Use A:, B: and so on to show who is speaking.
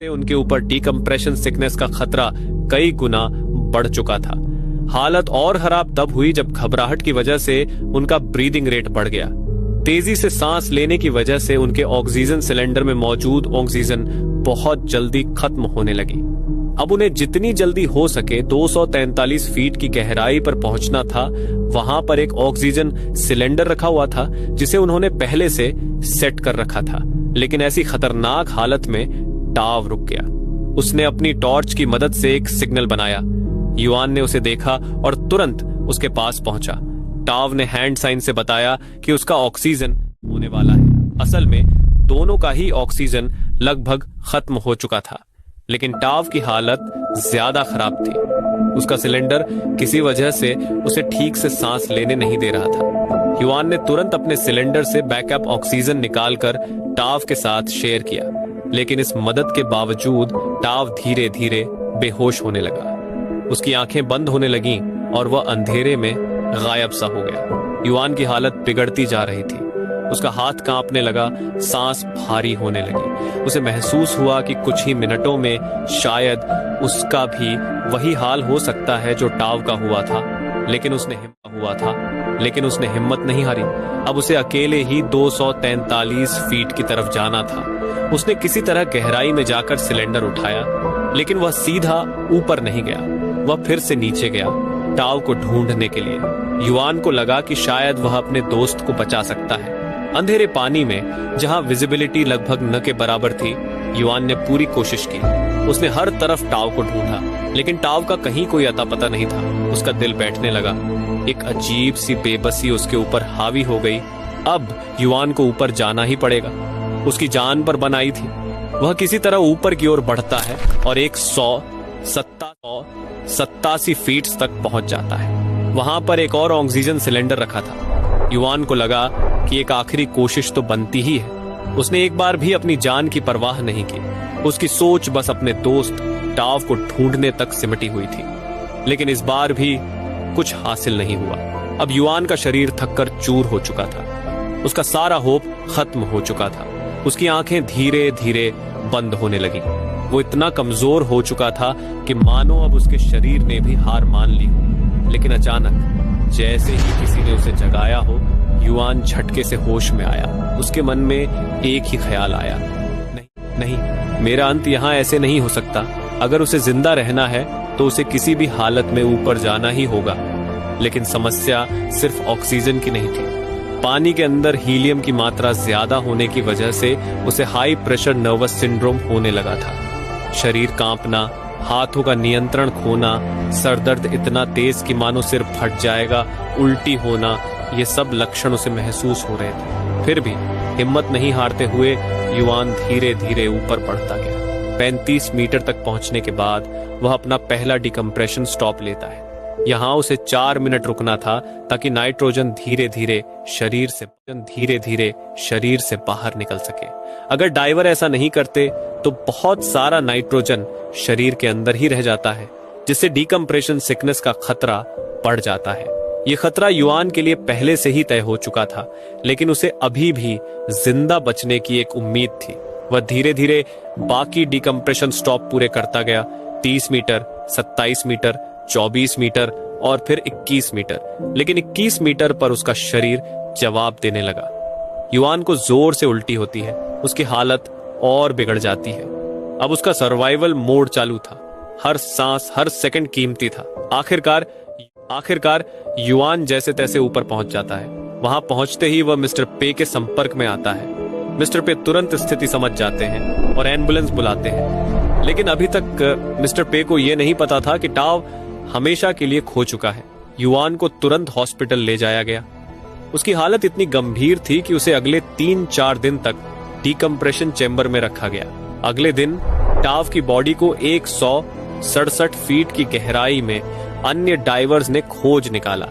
A: उनके ऊपर decompression sickness का खतरा कई गुना बढ़ चुका था। हालत और खराब तब हुई जब घबराहट की वजह से उनका ब्रीदिंग रेट बढ़ गया। तेजी से सांस लेने की वजह से उनके ऑक्सीजन सिलेंडर में मौजूद ऑक्सीजन बहुत जल्दी खत्म होने लगी। अब उन्हें जितनी जल्दी हो सके 243 फीट की गहराई पर पहुंचना था। वहां पर एक ऑक्सीजन सिलेंडर रखा हुआ था जिसे उन्होंने पहले से सेट कर रखा था, लेकिन ऐसी खतरनाक हालत में टाव रुक गया। उसने अपनी टॉर्च की मदद से एक सिग्नल बनाया। युआन ने उसे देखा और तुरंत उसके पास पहुंचा। टाव ने हैंड साइन से बताया कि उसका ऑक्सीजन होने वाला है। असल में दोनों का ही ऑक्सीजन लगभग खत्म हो चुका था, लेकिन टाव की हालत ज्यादा खराब थी। उसका सिलेंडर किसी वजह से उसे ठीक से सांस लेने नहीं दे रहा था। युआन ने तुरंत अपने सिलेंडर से बैकअप ऑक्सीजन निकालकर टाव के साथ शेयर किया, लेकिन इस मदद के बावजूद टाव धीरे धीरे बेहोश होने लगा। उसकी आंखें बंद होने लगीं और वह अंधेरे में गायब सा हो गया। युआन की हालत बिगड़ती जा रही थी। उसका हाथ कांपने लगा, सांस भारी होने लगी। उसे महसूस हुआ कि कुछ ही मिनटों में शायद उसका भी वही हाल हो सकता है जो टाव का हुआ था, लेकिन उसने हिम्मत नहीं हारी। अब उसे अकेले ही 243 फीट की तरफ जाना था। उसने किसी तरह गहराई में जाकर सिलेंडर उठाया, लेकिन वह सीधा ऊपर नहीं गया। वह फिर से नीचे गया टाव को ढूंढने के लिए। युआन को लगा कि शायद वह अपने दोस्त को बचा सकता है। अंधेरे पानी में जहां विजिबिलिटी लगभग न के बराबर थी, युआन ने पूरी कोशिश की। उसने हर तरफ टाव को ढूंढा, लेकिन टाव का कहीं कोई अता पता नहीं था। उसका दिल बैठने लगा। एक अजीब सी बेबसी उसके ऊपर हावी हो गई। अब युआन को ऊपर जाना ही पड़ेगा। उसकी जान पर बन आई थी। वह किसी तरह ऊपर की ओर बढ़ता है और 187 फीट तक पहुंच जाता है। वहां पर एक और ऑक्सीजन सिलेंडर रखा था। युआन को लगा कि एक आखिरी कोशिश तो बनती ही है। उसने एक बार भी अपनी जान की परवाह नहीं की। उसकी सोच बस अपने दोस्त टाव को ढूंढने तक सिमटी हुई थी, लेकिन इस बार भी कुछ हासिल नहीं हुआ। अब युआन का शरीर थककर चूर हो चुका था। उसका सारा होप खत्म हो चुका था। उसकी आंखें धीरे धीरे बंद होने लगी। वो इतना कमजोर हो चुका था कि मानो अब उसके शरीर ने भी हार मान ली हो। लेकिन अचानक जैसे ही किसी ने उसे जगाया हो, युआन झटके से होश में आया। उसके मन में एक ही ख्याल आया, नहीं, मेरा अंत यहाँ ऐसे नहीं हो सकता। अगर उसे जिंदा रहना है तो उसे किसी भी हालत में ऊपर जाना ही होगा। लेकिन समस्या सिर्फ ऑक्सीजन की नहीं थी। पानी के अंदर हीलियम की मात्रा ज्यादा होने की वजह से उसे हाई प्रेशर नर्वस सिंड्रोम होने लगा था। शरीर कांपना, हाथों का नियंत्रण खोना, सरदर्द इतना तेज कि मानो सिर फट जाएगा, उल्टी होना, ये सब लक्षण उसे महसूस हो रहे थे। फिर भी हिम्मत नहीं हारते हुए युआन धीरे धीरे ऊपर बढ़ता गया। 35 मीटर तक पहुंचने के बाद वह अपना पहला डिकम्प्रेशन स्टॉप लेता है। यहाँ उसे 4 मिनट रुकना था ताकि नाइट्रोजन धीरे धीरे शरीर से बाहर निकल सके। अगर डाइवर ऐसा नहीं करते तो बहुत सारा नाइट्रोजन शरीर के अंदर ही रह जाता है, जिससे डिकम्प्रेशन सिकनेस का खतरा बढ़ जाता है। ये खतरा युआन के लिए पहले से ही तय हो चुका था, लेकिन उसे अभी भी जिंदा बचने की एक उम्मीद थी। वह धीरे धीरे बाकी डिकम्प्रेशन स्टॉप पूरे करता गया। 30 मीटर, 27 मीटर, 24 मीटर और फिर 21 मीटर। लेकिन 21 मीटर पर उसका शरीर जवाब देने लगा। युआन को जोर से उल्टी होती है। उसकी हालत और बिगड़ जाती है। अब उसका सर्वाइवल मोड चालू था। हर सांस, हर सेकंड कीमती था। आखिरकार युआन जैसे तैसे ऊपर पहुंच जाता है। वहां पहुंचते ही वह मिस्टर पे के संपर्क में आता है। मिस्टर पे तुरंत स्थिति समझ जाते हैं और एम्बुलेंस बुलाते हैं। लेकिन अभी तक मिस्टर पे को यह नहीं पता था कि टाव हमेशा के लिए खो चुका है। युआन को तुरंत हॉस्पिटल ले जाया गया। उसकी हालत इतनी गंभीर थी कि उसे अगले 3-4 दिन तक डिकम्प्रेशन चेंबर में रखा गया। अगले दिन टाव की बॉडी को 167 फीट की गहराई में अन्य डाइवर्स ने खोज निकाला।